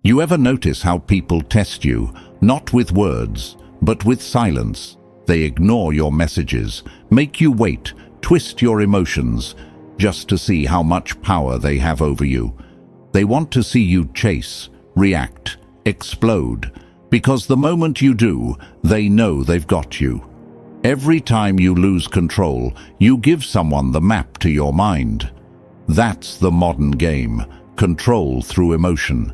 You ever notice how people test you, not with words, but with silence? They ignore your messages, make you wait, twist your emotions, just to see how much power they have over you. They want to see you chase, react, explode, because the moment you do, they know they've got you. Every time you lose control, you give someone the map to your mind. That's the modern game, control through emotion.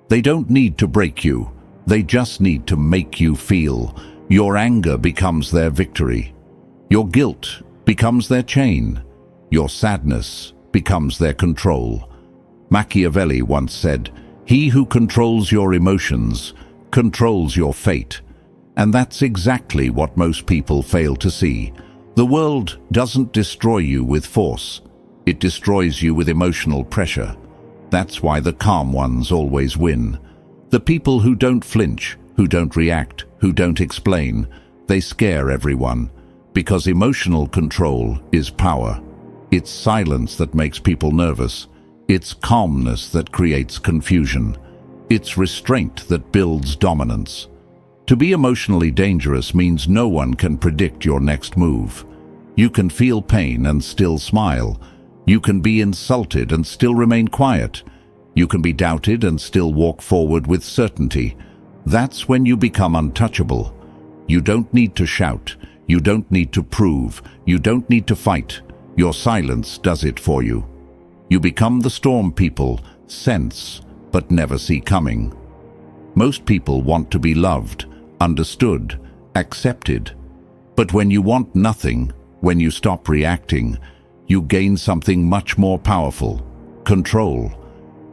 They don't need to break you, they just need to make you feel. Your anger becomes their victory. Your guilt becomes their chain. Your sadness becomes their control. Machiavelli once said, "He who controls your emotions controls your fate." And that's exactly what most people fail to see. The world doesn't destroy you with force. It destroys you with emotional pressure. That's why the calm ones always win. The people who don't flinch, who don't react, who don't explain, they scare everyone. Because emotional control is power. It's silence that makes people nervous. It's calmness that creates confusion. It's restraint that builds dominance. To be emotionally dangerous means no one can predict your next move. You can feel pain and still smile. You can be insulted and still remain quiet. You can be doubted and still walk forward with certainty. That's when you become untouchable. You don't need to shout. You don't need to prove. You don't need to fight. Your silence does it for you. You become the storm people sense but never see coming. Most people want to be loved, understood, accepted. But when you want nothing, when you stop reacting, you gain something much more powerful: control.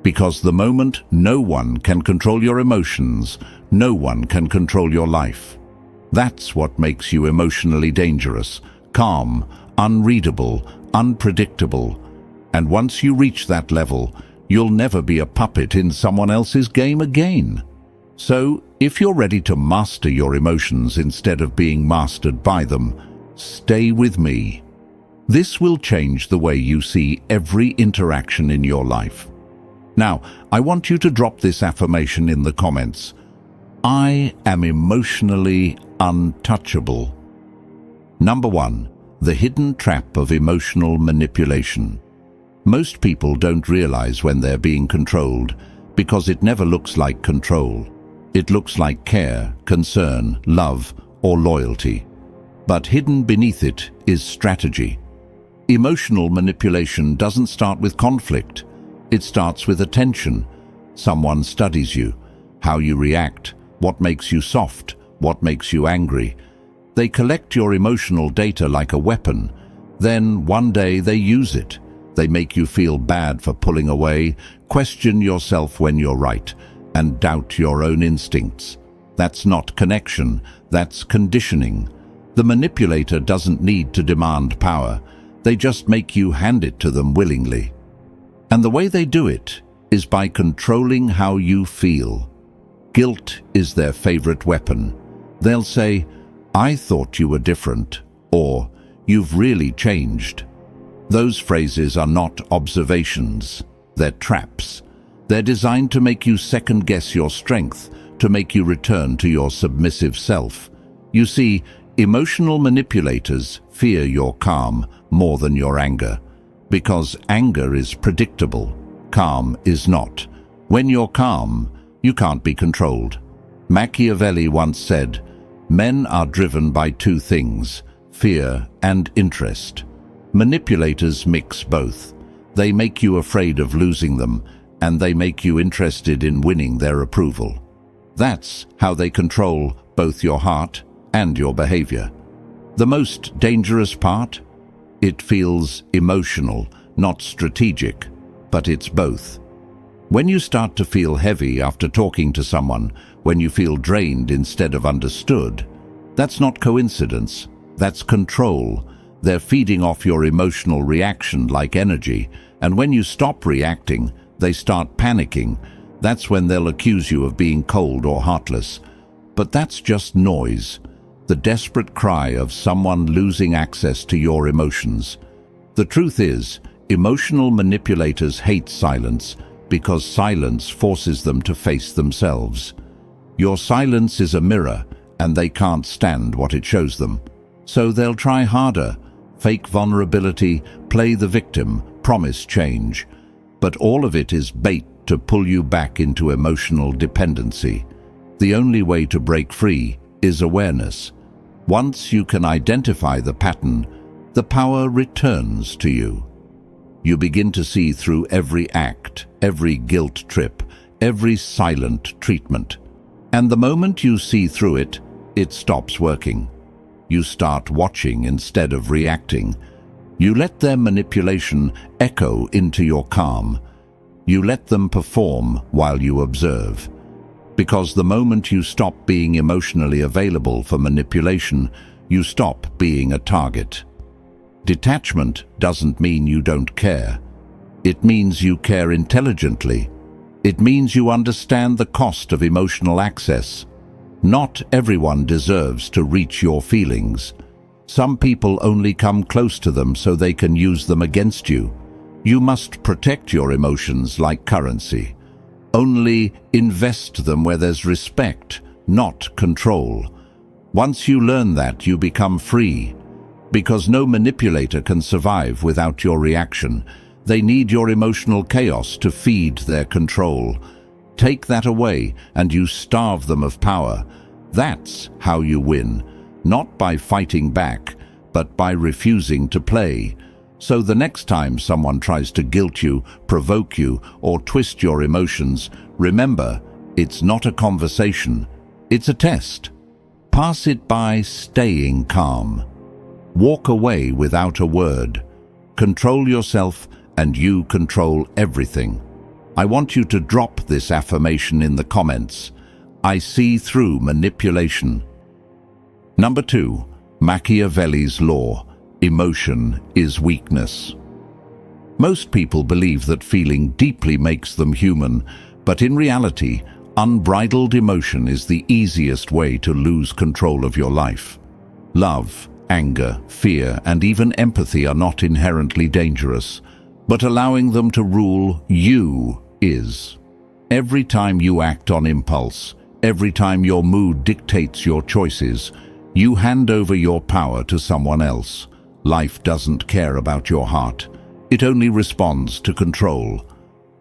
Because the moment no one can control your emotions, no one can control your life. That's what makes you emotionally dangerous, calm, unreadable, unpredictable. And once you reach that level, you'll never be a puppet in someone else's game again. So, if you're ready to master your emotions instead of being mastered by them, stay with me. This will change the way you see every interaction in your life. Now, I want you to drop this affirmation in the comments. I am emotionally untouchable. Number 1. The hidden trap of emotional manipulation. Most people don't realize when they're being controlled because it never looks like control. It looks like care, concern, love, or loyalty. But hidden beneath it is strategy. Emotional manipulation doesn't start with conflict. It starts with attention. Someone studies you, how you react, what makes you soft, what makes you angry. They collect your emotional data like a weapon. Then one day they use it. They make you feel bad for pulling away, question yourself when you're right, and doubt your own instincts. That's not connection, that's conditioning. The manipulator doesn't need to demand power. They just make you hand it to them willingly. And the way they do it is by controlling how you feel. Guilt is their favorite weapon. They'll say, "I thought you were different," or "You've really changed." Those phrases are not observations, they're traps. They're designed to make you second-guess your strength, to make you return to your submissive self. You see, emotional manipulators fear your calm more than your anger, because anger is predictable, calm is not. When you're calm, you can't be controlled. Machiavelli once said, "Men are driven by two things, fear and interest." Manipulators mix both. They make you afraid of losing them, and they make you interested in winning their approval. That's how they control both your heart and your behavior. The most dangerous part? It feels emotional, not strategic, but it's both. When you start to feel heavy after talking to someone, when you feel drained instead of understood, that's not coincidence, that's control. They're feeding off your emotional reaction like energy, and when you stop reacting, they start panicking. That's when they'll accuse you of being cold or heartless. But that's just noise, the desperate cry of someone losing access to your emotions. The truth is, emotional manipulators hate silence because silence forces them to face themselves. Your silence is a mirror, and they can't stand what it shows them. So they'll try harder, fake vulnerability, play the victim, promise change. But all of it is bait to pull you back into emotional dependency. The only way to break free is awareness. Once you can identify the pattern, the power returns to you. You begin to see through every act, every guilt trip, every silent treatment. And the moment you see through it, it stops working. You start watching instead of reacting. You let their manipulation echo into your calm. You let them perform while you observe. Because the moment you stop being emotionally available for manipulation, you stop being a target. Detachment doesn't mean you don't care. It means you care intelligently. It means you understand the cost of emotional access. Not everyone deserves to reach your feelings. Some people only come close to them so they can use them against you. You must protect your emotions like currency. Only invest them where there's respect, not control. Once you learn that, you become free. Because no manipulator can survive without your reaction. They need your emotional chaos to feed their control. Take that away and you starve them of power. That's how you win, not by fighting back, but by refusing to play. So the next time someone tries to guilt you, provoke you, or twist your emotions, remember, it's not a conversation, it's a test. Pass it by staying calm. Walk away without a word. Control yourself and you control everything. I want you to drop this affirmation in the comments. I see through manipulation. Number 2, Machiavelli's law. Emotion is weakness. Most people believe that feeling deeply makes them human, but in reality, unbridled emotion is the easiest way to lose control of your life. Love, anger, fear, and even empathy are not inherently dangerous, but allowing them to rule you is. Every time you act on impulse, every time your mood dictates your choices, you hand over your power to someone else. Life doesn't care about your heart. It only responds to control.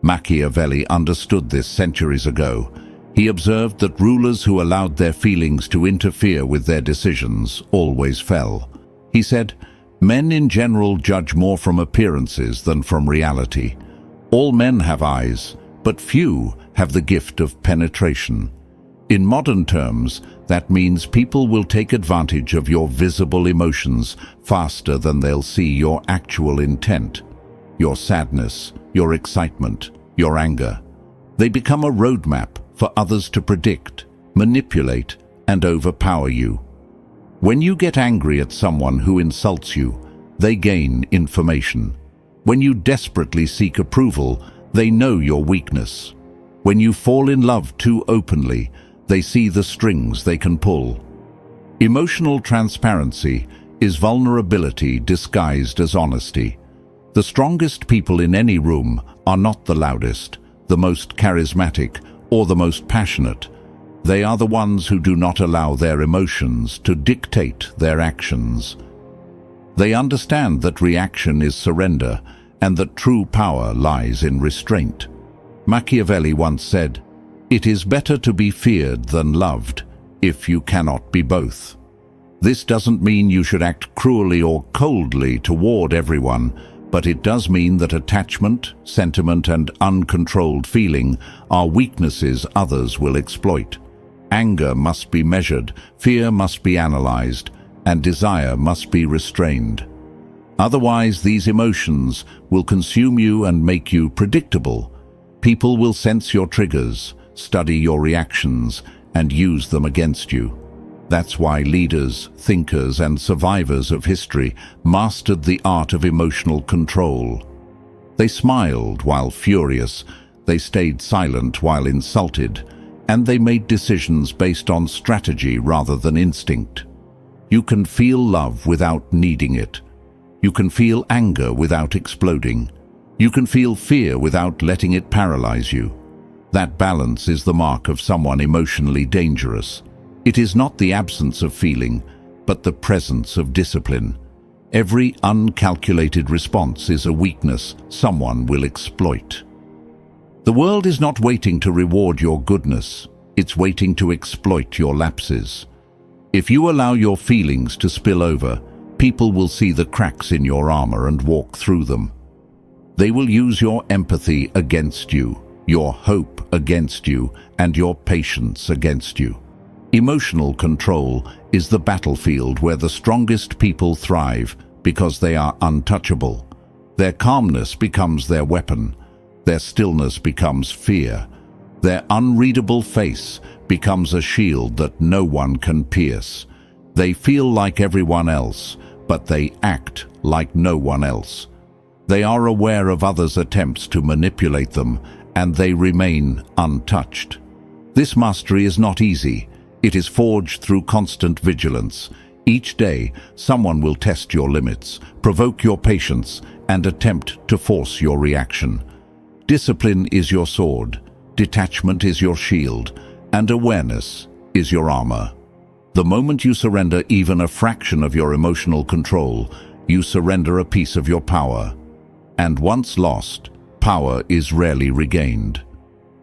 Machiavelli understood this centuries ago. He observed that rulers who allowed their feelings to interfere with their decisions always fell. He said, "Men in general judge more from appearances than from reality. All men have eyes, but few have the gift of penetration." In modern terms, that means people will take advantage of your visible emotions faster than they'll see your actual intent. Your sadness, your excitement, your anger. They become a roadmap for others to predict, manipulate, and overpower you. When you get angry at someone who insults you, they gain information. When you desperately seek approval, they know your weakness. When you fall in love too openly, they see the strings they can pull. Emotional transparency is vulnerability disguised as honesty. The strongest people in any room are not the loudest, the most charismatic, or the most passionate. They are the ones who do not allow their emotions to dictate their actions. They understand that reaction is surrender and that true power lies in restraint. Machiavelli once said, "It is better to be feared than loved, if you cannot be both." This doesn't mean you should act cruelly or coldly toward everyone, but it does mean that attachment, sentiment, and uncontrolled feeling are weaknesses others will exploit. Anger must be measured, fear must be analyzed, and desire must be restrained. Otherwise, these emotions will consume you and make you predictable. People will sense your triggers, study your reactions, and use them against you. That's why leaders, thinkers, and survivors of history mastered the art of emotional control. They smiled while furious, they stayed silent while insulted, and they made decisions based on strategy rather than instinct. You can feel love without needing it. You can feel anger without exploding. You can feel fear without letting it paralyze you. That balance is the mark of someone emotionally dangerous. It is not the absence of feeling, but the presence of discipline. Every uncalculated response is a weakness someone will exploit. The world is not waiting to reward your goodness, it's waiting to exploit your lapses. If you allow your feelings to spill over, people will see the cracks in your armor and walk through them. They will use your empathy against you, your hope against you, and your patience against you. Emotional control is the battlefield where the strongest people thrive because they are untouchable. Their calmness becomes their weapon. Their stillness becomes fear. Their unreadable face becomes a shield that no one can pierce. They feel like everyone else, but they act like no one else. They are aware of others' attempts to manipulate them, and they remain untouched. This mastery is not easy. It is forged through constant vigilance. Each day, someone will test your limits, provoke your patience, and attempt to force your reaction. Discipline is your sword, detachment is your shield, and awareness is your armor. The moment you surrender even a fraction of your emotional control, you surrender a piece of your power. And once lost, power is rarely regained.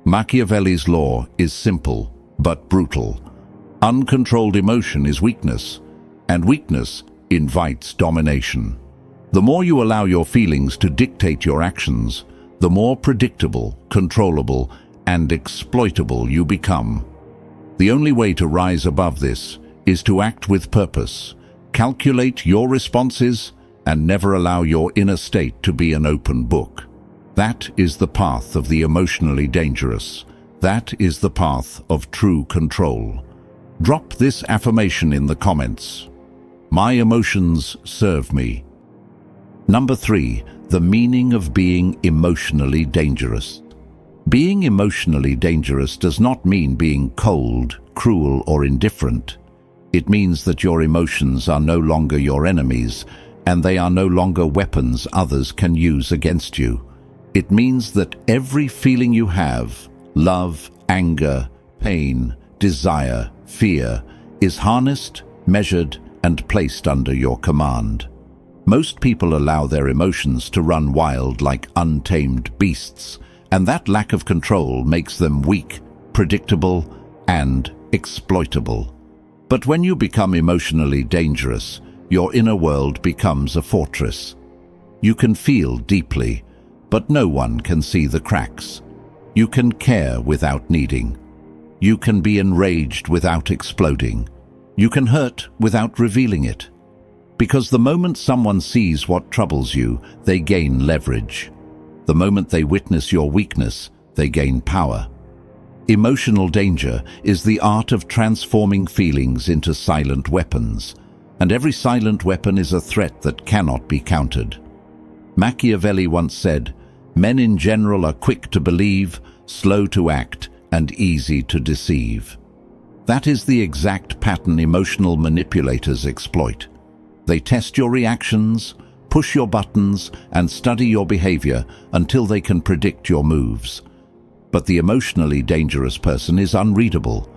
Machiavelli's law is simple but brutal. Uncontrolled emotion is weakness, and weakness invites domination. The more you allow your feelings to dictate your actions, the more predictable, controllable, and exploitable you become. The only way to rise above this is to act with purpose, calculate your responses, and never allow your inner state to be an open book. That is the path of the emotionally dangerous. That is the path of true control. Drop this affirmation in the comments. My emotions serve me. Number 3. The meaning of being emotionally dangerous. Being emotionally dangerous does not mean being cold, cruel, or indifferent. It means that your emotions are no longer your enemies, and they are no longer weapons others can use against you. It means that every feeling you have, love, anger, pain, desire, fear, is harnessed, measured, and placed under your command. Most people allow their emotions to run wild like untamed beasts, and that lack of control makes them weak, predictable, and exploitable. But when you become emotionally dangerous, your inner world becomes a fortress. You can feel deeply, but no one can see the cracks. You can care without needing. You can be enraged without exploding. You can hurt without revealing it. Because the moment someone sees what troubles you, they gain leverage. The moment they witness your weakness, they gain power. Emotional danger is the art of transforming feelings into silent weapons, and every silent weapon is a threat that cannot be countered. Machiavelli once said, "Men in general are quick to believe, slow to act, and easy to deceive." That is the exact pattern emotional manipulators exploit. They test your reactions, push your buttons, and study your behavior until they can predict your moves. But the emotionally dangerous person is unreadable.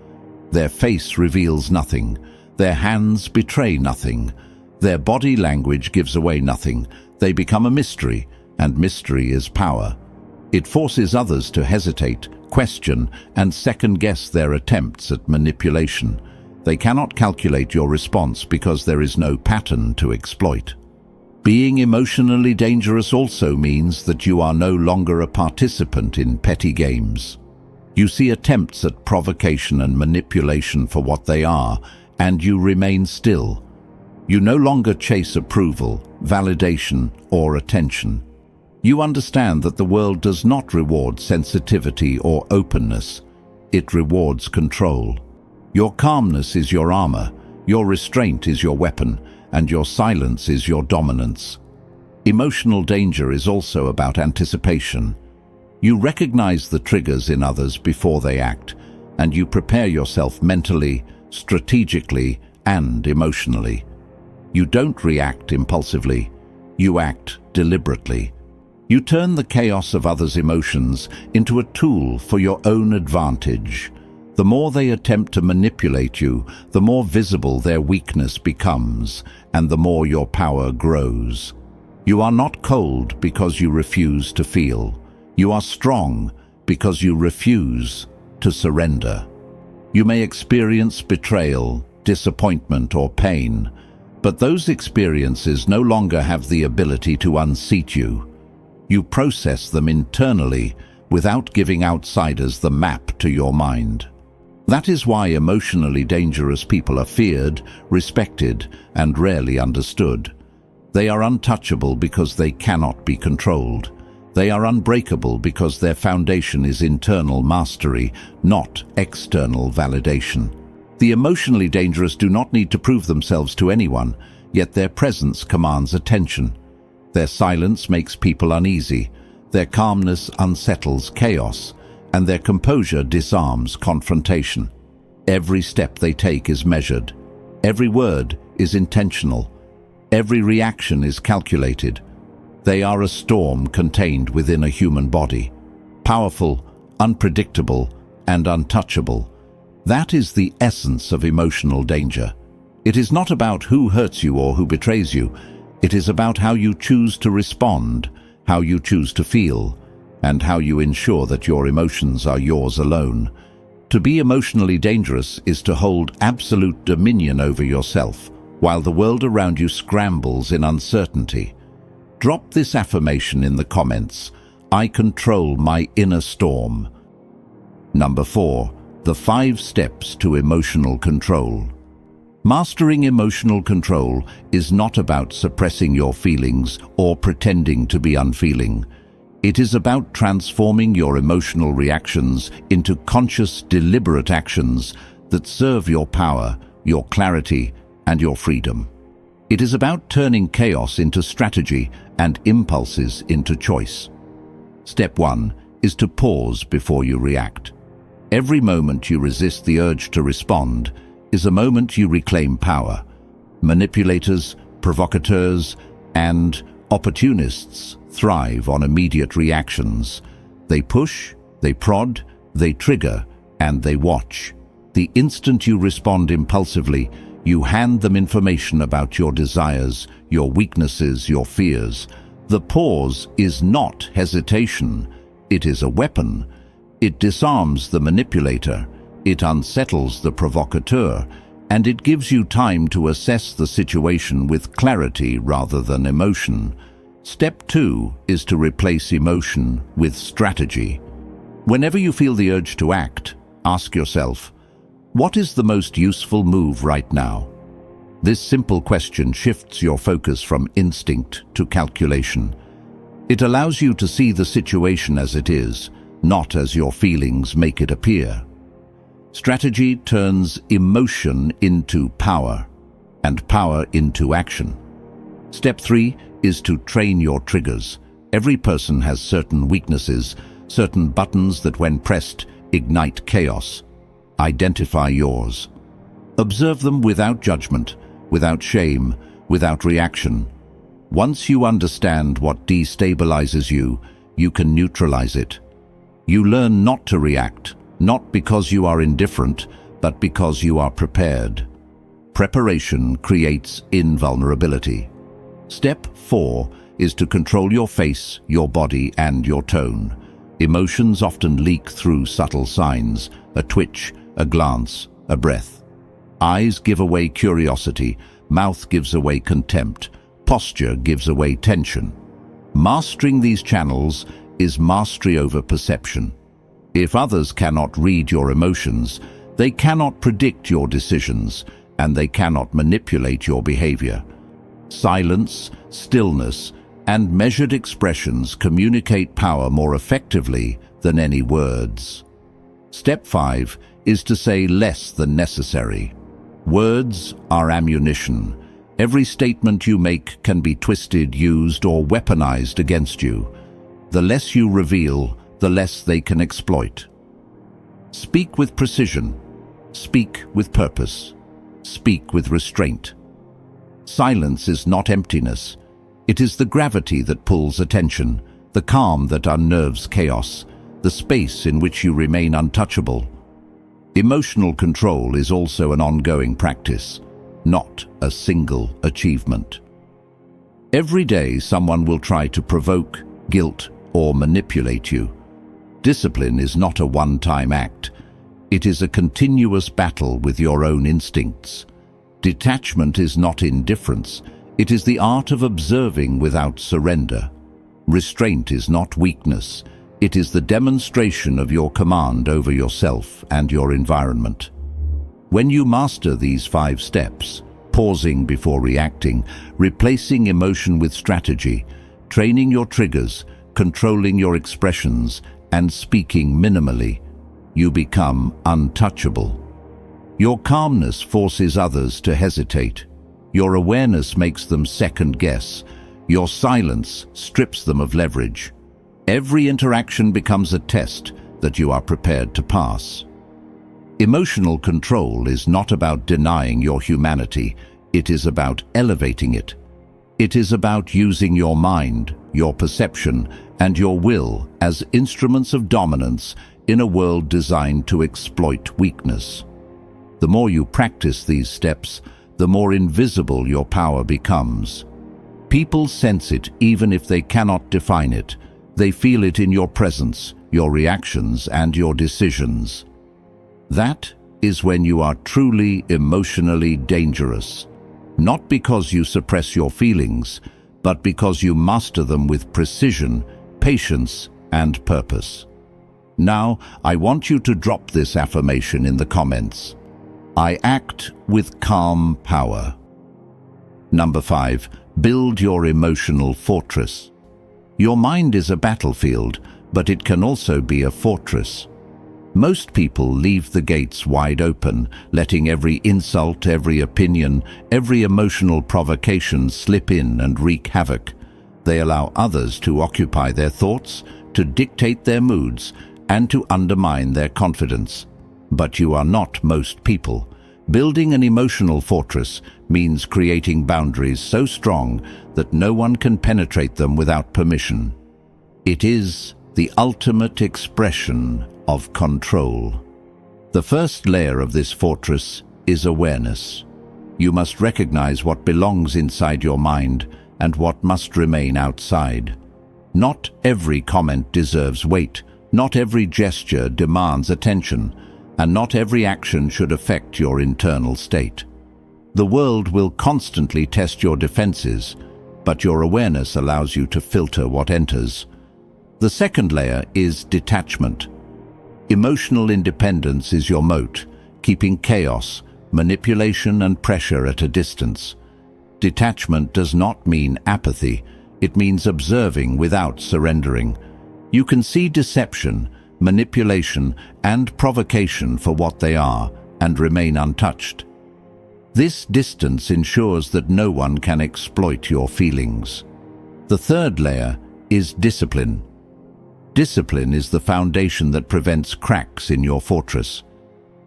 Their face reveals nothing. Their hands betray nothing. Their body language gives away nothing. They become a mystery, and mystery is power. It forces others to hesitate, question, and second-guess their attempts at manipulation. They cannot calculate your response because there is no pattern to exploit. Being emotionally dangerous also means that you are no longer a participant in petty games. You see attempts at provocation and manipulation for what they are, and you remain still. You no longer chase approval, validation, or attention. You understand that the world does not reward sensitivity or openness. It rewards control. Your calmness is your armor, your restraint is your weapon, and your silence is your dominance. Emotional danger is also about anticipation. You recognize the triggers in others before they act, and you prepare yourself mentally, strategically, and emotionally. You don't react impulsively. You act deliberately. You turn the chaos of others' emotions into a tool for your own advantage. The more they attempt to manipulate you, the more visible their weakness becomes, and the more your power grows. You are not cold because you refuse to feel. You are strong because you refuse to surrender. You may experience betrayal, disappointment, or pain, but those experiences no longer have the ability to unseat you. You process them internally without giving outsiders the map to your mind. That is why emotionally dangerous people are feared, respected, and rarely understood. They are untouchable because they cannot be controlled. They are unbreakable because their foundation is internal mastery, not external validation. The emotionally dangerous do not need to prove themselves to anyone, yet their presence commands attention. Their silence makes people uneasy, their calmness unsettles chaos, and their composure disarms confrontation. Every step they take is measured. Every word is intentional. Every reaction is calculated. They are a storm contained within a human body. Powerful, unpredictable, and untouchable. That is the essence of emotional danger. It is not about who hurts you or who betrays you. It is about how you choose to respond, how you choose to feel, and how you ensure that your emotions are yours alone. To be emotionally dangerous is to hold absolute dominion over yourself, while the world around you scrambles in uncertainty. Drop this affirmation in the comments. I control my inner storm. Number 4. The 5 steps to emotional control. Mastering emotional control is not about suppressing your feelings or pretending to be unfeeling. It is about transforming your emotional reactions into conscious, deliberate actions that serve your power, your clarity, and your freedom. It is about turning chaos into strategy and impulses into choice. Step 1 is to pause before you react. Every moment you resist the urge to respond is a moment you reclaim power. Manipulators, provocateurs, and opportunists thrive on immediate reactions. They push, they prod, they trigger, and they watch. The instant you respond impulsively, you hand them information about your desires, your weaknesses, your fears. The pause is not hesitation. It is a weapon. It disarms the manipulator. It unsettles the provocateur, and it gives you time to assess the situation with clarity rather than emotion. Step 2 is to replace emotion with strategy. Whenever you feel the urge to act, ask yourself, what is the most useful move right now? This simple question shifts your focus from instinct to calculation. It allows you to see the situation as it is, not as your feelings make it appear. Strategy turns emotion into power, and power into action. Step 3 is to train your triggers. Every person has certain weaknesses, certain buttons that when pressed ignite chaos. Identify yours. Observe them without judgment, without shame, without reaction. Once you understand what destabilizes you, you can neutralize it. You learn not to react, not because you are indifferent, but because you are prepared. Preparation creates invulnerability. Step 4 is to control your face, your body, and your tone. Emotions often leak through subtle signs, a twitch, a glance, a breath. Eyes give away curiosity, mouth gives away contempt, posture gives away tension. Mastering these channels is mastery over perception. If others cannot read your emotions, they cannot predict your decisions, and they cannot manipulate your behavior. Silence, stillness, and measured expressions communicate power more effectively than any words. Step 5 is to say less than necessary. Words are ammunition. Every statement you make can be twisted, used, or weaponized against you. The less you reveal, the less they can exploit. Speak with precision. Speak with purpose. Speak with restraint. Silence is not emptiness. It is the gravity that pulls attention, the calm that unnerves chaos, the space in which you remain untouchable. Emotional control is also an ongoing practice, not a single achievement. Every day someone will try to provoke, guilt, or manipulate you. Discipline is not a one-time act. It is a continuous battle with your own instincts. Detachment is not indifference. It is the art of observing without surrender. Restraint is not weakness. It is the demonstration of your command over yourself and your environment. When you master these 5 steps, pausing before reacting, replacing emotion with strategy, training your triggers, controlling your expressions, and speaking minimally, you become untouchable. Your calmness forces others to hesitate. Your awareness makes them second-guess. Your silence strips them of leverage. Every interaction becomes a test that you are prepared to pass. Emotional control is not about denying your humanity. It is about elevating it. It is about using your mind, your perception, and your will as instruments of dominance in a world designed to exploit weakness. The more you practice these steps, the more invisible your power becomes. People sense it even if they cannot define it. They feel it in your presence, your reactions, and your decisions. That is when you are truly emotionally dangerous. Not because you suppress your feelings, but because you master them with precision, patience, and purpose. Now, I want you to drop this affirmation in the comments. I act with calm power. Number 5. Build your emotional fortress. Your mind is a battlefield, but it can also be a fortress. Most people leave the gates wide open, letting every insult, every opinion, every emotional provocation slip in and wreak havoc. They allow others to occupy their thoughts, to dictate their moods, and to undermine their confidence. But you are not most people. Building an emotional fortress means creating boundaries so strong that no one can penetrate them without permission. It is the ultimate expression of control. The first layer of this fortress is awareness. You must recognize what belongs inside your mind and what must remain outside. Not every comment deserves weight, not every gesture demands attention, and not every action should affect your internal state. The world will constantly test your defenses, but your awareness allows you to filter what enters. The second layer is detachment. Emotional independence is your moat, keeping chaos, manipulation, and pressure at a distance. Detachment does not mean apathy. It means observing without surrendering. You can see deception, manipulation, and provocation for what they are and remain untouched. This distance ensures that no one can exploit your feelings. The third layer is discipline. Discipline is the foundation that prevents cracks in your fortress.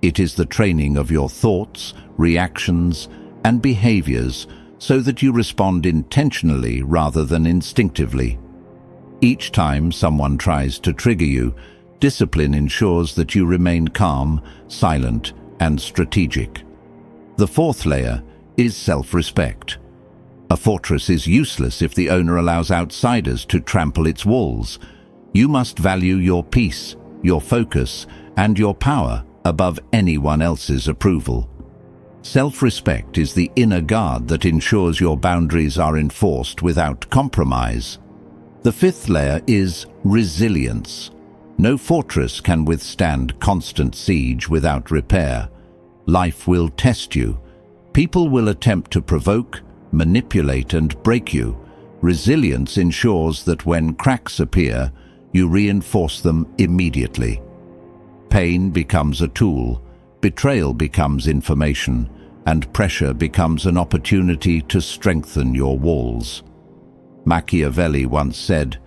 It is the training of your thoughts, reactions, and behaviors so that you respond intentionally rather than instinctively. Each time someone tries to trigger you, discipline ensures that you remain calm, silent, and strategic. The fourth layer is self-respect. A fortress is useless if the owner allows outsiders to trample its walls. You must value your peace, your focus, and your power above anyone else's approval. Self-respect is the inner guard that ensures your boundaries are enforced without compromise. The fifth layer is resilience. No fortress can withstand constant siege without repair. Life will test you. People will attempt to provoke, manipulate, and break you. Resilience ensures that when cracks appear, you reinforce them immediately. Pain becomes a tool, betrayal becomes information, and pressure becomes an opportunity to strengthen your walls. Machiavelli once said,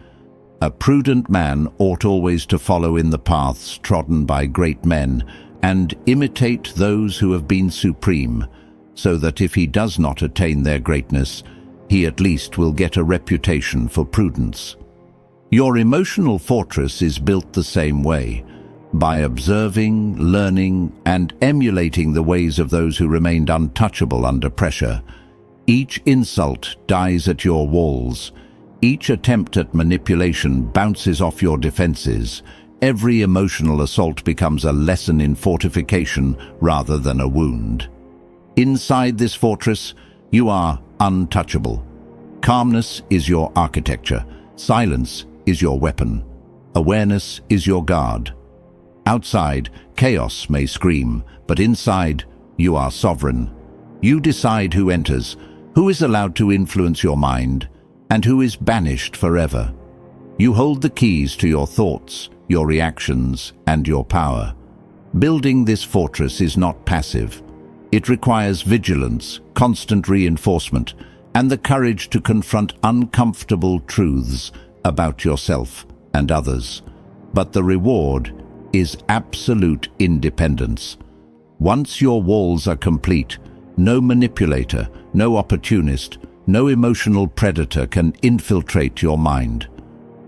"A prudent man ought always to follow in the paths trodden by great men and imitate those who have been supreme, so that if he does not attain their greatness, he at least will get a reputation for prudence." Your emotional fortress is built the same way, by observing, learning, and emulating the ways of those who remained untouchable under pressure. Each insult dies at your walls. Each attempt at manipulation bounces off your defenses. Every emotional assault becomes a lesson in fortification rather than a wound. Inside this fortress, you are untouchable. Calmness is your architecture. Silence is your weapon. Awareness is your guard. Outside, chaos may scream, but inside, you are sovereign. You decide who enters, who is allowed to influence your mind, and who is banished forever. You hold the keys to your thoughts, your reactions, and your power. Building this fortress is not passive. It requires vigilance, constant reinforcement, and the courage to confront uncomfortable truths about yourself and others. But the reward is absolute independence. Once your walls are complete, no manipulator, no opportunist, no emotional predator can infiltrate your mind.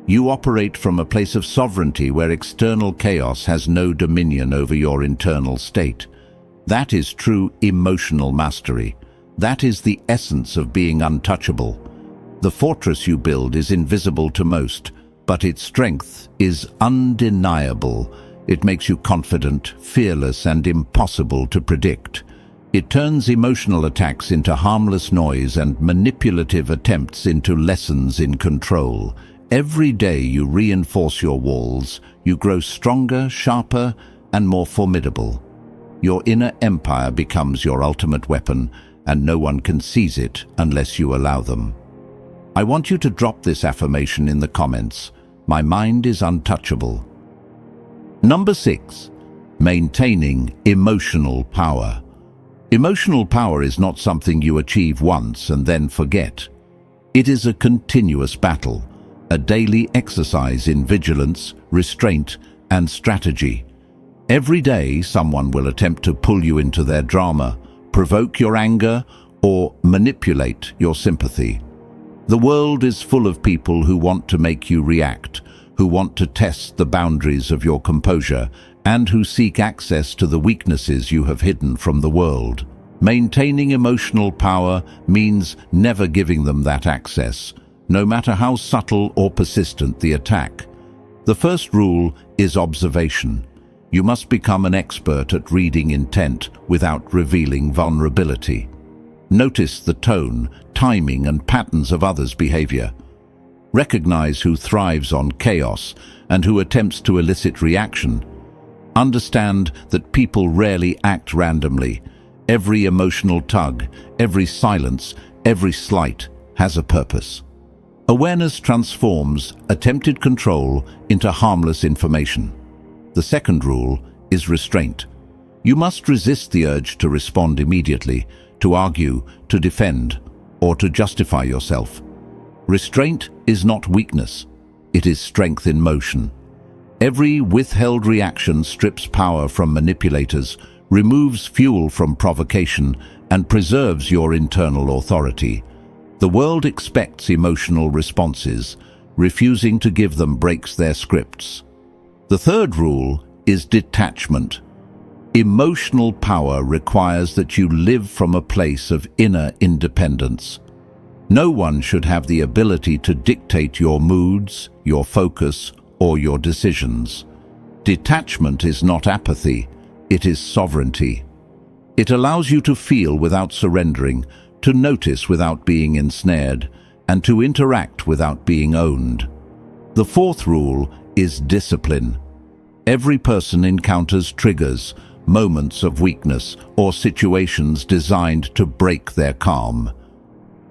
You operate from a place of sovereignty where external chaos has no dominion over your internal state. That is true emotional mastery. That is the essence of being untouchable. The fortress you build is invisible to most, but its strength is undeniable. It makes you confident, fearless, and impossible to predict. It turns emotional attacks into harmless noise and manipulative attempts into lessons in control. Every day you reinforce your walls, you grow stronger, sharper, and more formidable. Your inner empire becomes your ultimate weapon, and no one can seize it unless you allow them. I want you to drop this affirmation in the comments. My mind is untouchable. Number 6. Maintaining emotional power. Emotional power is not something you achieve once and then forget. It is a continuous battle, a daily exercise in vigilance, restraint, and strategy. Every day, someone will attempt to pull you into their drama, provoke your anger, or manipulate your sympathy. The world is full of people who want to make you react, who want to test the boundaries of your composure, and who seek access to the weaknesses you have hidden from the world. Maintaining emotional power means never giving them that access, no matter how subtle or persistent the attack. The first rule is observation. You must become an expert at reading intent without revealing vulnerability. Notice the tone, timing, and patterns of others' behavior. Recognize who thrives on chaos and who attempts to elicit reaction. Understand that people rarely act randomly. Every emotional tug, every silence, every slight has a purpose. Awareness transforms attempted control into harmless information. The second rule is restraint. You must resist the urge to respond immediately, to argue, to defend, or to justify yourself. Restraint is not weakness. It is strength in motion. Every withheld reaction strips power from manipulators, removes fuel from provocation, and preserves your internal authority. The world expects emotional responses. Refusing to give them breaks their scripts. The third rule is detachment. Emotional power requires that you live from a place of inner independence. No one should have the ability to dictate your moods, your focus, or your decisions. Detachment is not apathy, it is sovereignty. It allows you to feel without surrendering, to notice without being ensnared, and to interact without being owned. The fourth rule is discipline. Every person encounters triggers, moments of weakness, or situations designed to break their calm.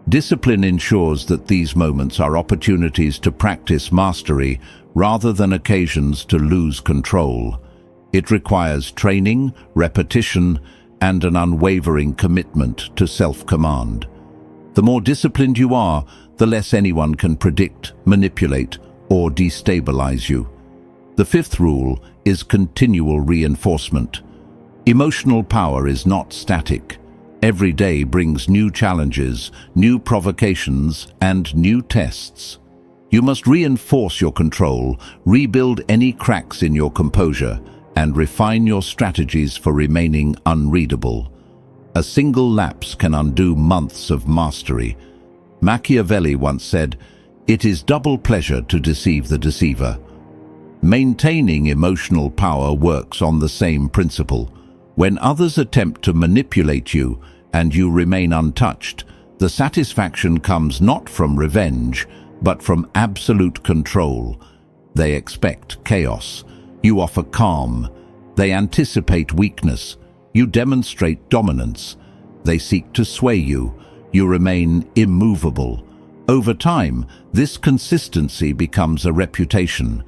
Discipline ensures that these moments are opportunities to practice mastery rather than occasions to lose control. It requires training, repetition, and an unwavering commitment to self-command. The more disciplined you are, the less anyone can predict, manipulate, or destabilize you. The fifth rule is continual reinforcement. Emotional power is not static. Every day brings new challenges, new provocations, and new tests. You must reinforce your control, rebuild any cracks in your composure, and refine your strategies for remaining unreadable. A single lapse can undo months of mastery. Machiavelli once said, "It is double pleasure to deceive the deceiver." Maintaining emotional power works on the same principle. When others attempt to manipulate you and you remain untouched, the satisfaction comes not from revenge, but from absolute control. They expect chaos. You offer calm. They anticipate weakness. You demonstrate dominance. They seek to sway you. You remain immovable. Over time, this consistency becomes a reputation.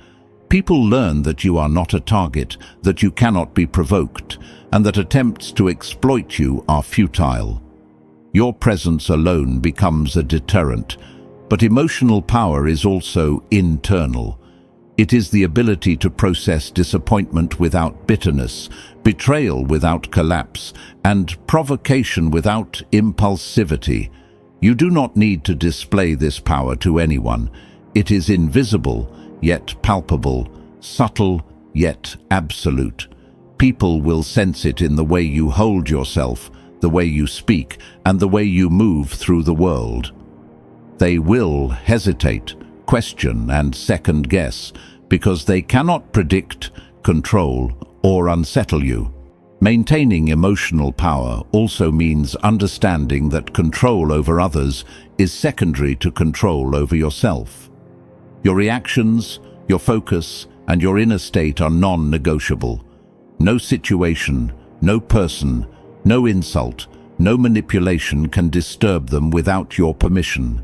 People learn that you are not a target, that you cannot be provoked, and that attempts to exploit you are futile. Your presence alone becomes a deterrent, but emotional power is also internal. It is the ability to process disappointment without bitterness, betrayal without collapse, and provocation without impulsivity. You do not need to display this power to anyone. It is invisible, yet palpable, subtle, yet absolute. People will sense it in the way you hold yourself, the way you speak, and the way you move through the world. They will hesitate, question, and second-guess, because they cannot predict, control, or unsettle you. Maintaining emotional power also means understanding that control over others is secondary to control over yourself. Your reactions, your focus, and your inner state are non-negotiable. No situation, no person, no insult, no manipulation can disturb them without your permission.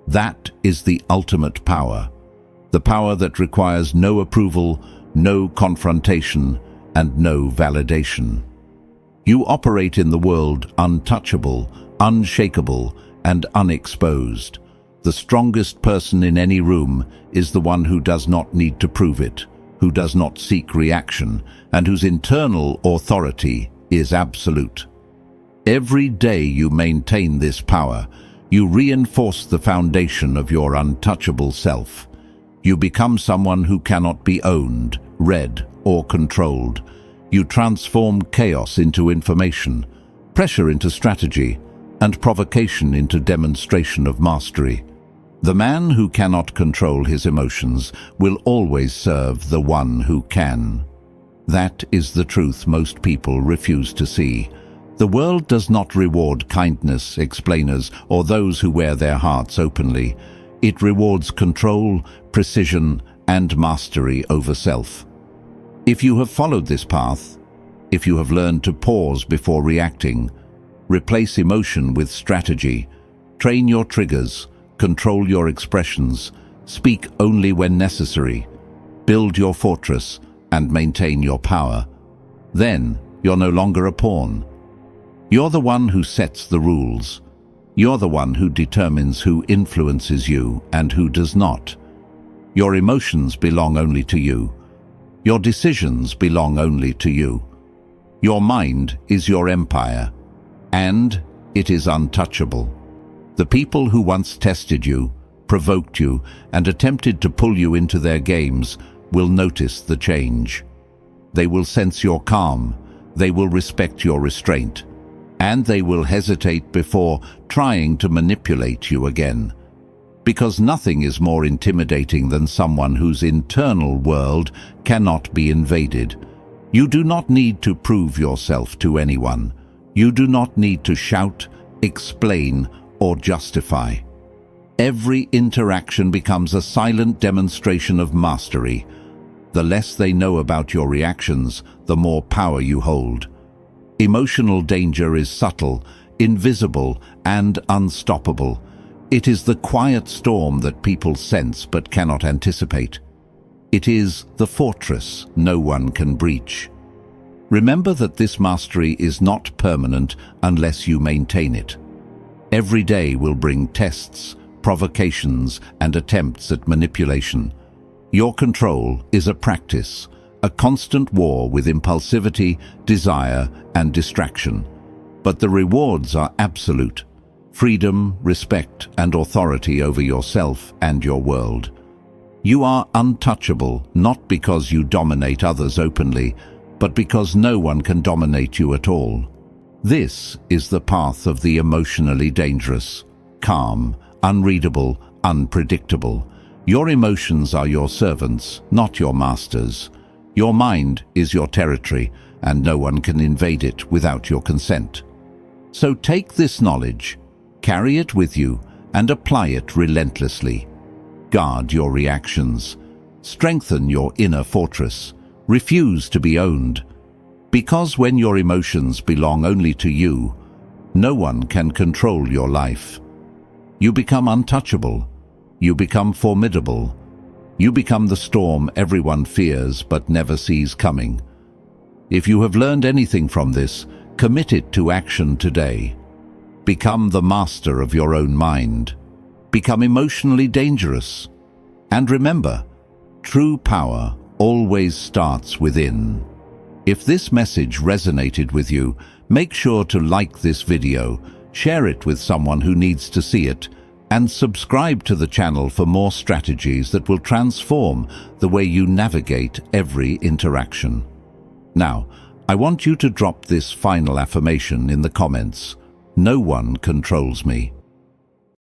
That is the ultimate power. The power that requires no approval, no confrontation, and no validation. You operate in the world untouchable, unshakable, and unexposed. The strongest person in any room is the one who does not need to prove it, who does not seek reaction, and whose internal authority is absolute. Every day you maintain this power, you reinforce the foundation of your untouchable self. You become someone who cannot be owned, read, or controlled. You transform chaos into information, pressure into strategy, and provocation into demonstration of mastery. The man who cannot control his emotions will always serve the one who can. That is the truth most people refuse to see. The world does not reward kindness, explainers, or those who wear their hearts openly. It rewards control, precision, and mastery over self. If you have followed this path, if you have learned to pause before reacting, replace emotion with strategy, train your triggers, control your expressions, speak only when necessary, build your fortress, and maintain your power, then you're no longer a pawn. You're the one who sets the rules. You're the one who determines who influences you and who does not. Your emotions belong only to you. Your decisions belong only to you. Your mind is your empire, and it is untouchable. The people who once tested you, provoked you, and attempted to pull you into their games will notice the change. They will sense your calm, they will respect your restraint, and they will hesitate before trying to manipulate you again. Because nothing is more intimidating than someone whose internal world cannot be invaded. You do not need to prove yourself to anyone. You do not need to shout, explain, or justify. Every interaction becomes a silent demonstration of mastery. The less they know about your reactions, the more power you hold. Emotional danger is subtle, invisible, and unstoppable. It is the quiet storm that people sense but cannot anticipate. It is the fortress no one can breach. Remember that this mastery is not permanent unless you maintain it. Every day will bring tests, provocations, and attempts at manipulation. Your control is a practice, a constant war with impulsivity, desire, and distraction. But the rewards are absolute. freedom, respect, and authority over yourself and your world. You are untouchable, not because you dominate others openly, but because no one can dominate you at all. This is the path of the emotionally dangerous, calm, unreadable, unpredictable. Your emotions are your servants, not your masters. Your mind is your territory, and no one can invade it without your consent. So take this knowledge, carry it with you, and apply it relentlessly. Guard your reactions. Strengthen your inner fortress. Refuse to be owned. Because when your emotions belong only to you, no one can control your life. You become untouchable. You become formidable. You become the storm everyone fears but never sees coming. If you have learned anything from this, commit it to action today. Become the master of your own mind. Become emotionally dangerous. And remember, true power always starts within. If this message resonated with you, make sure to like this video, share it with someone who needs to see it, and subscribe to the channel for more strategies that will transform the way you navigate every interaction. Now, I want you to drop this final affirmation in the comments. No one controls me.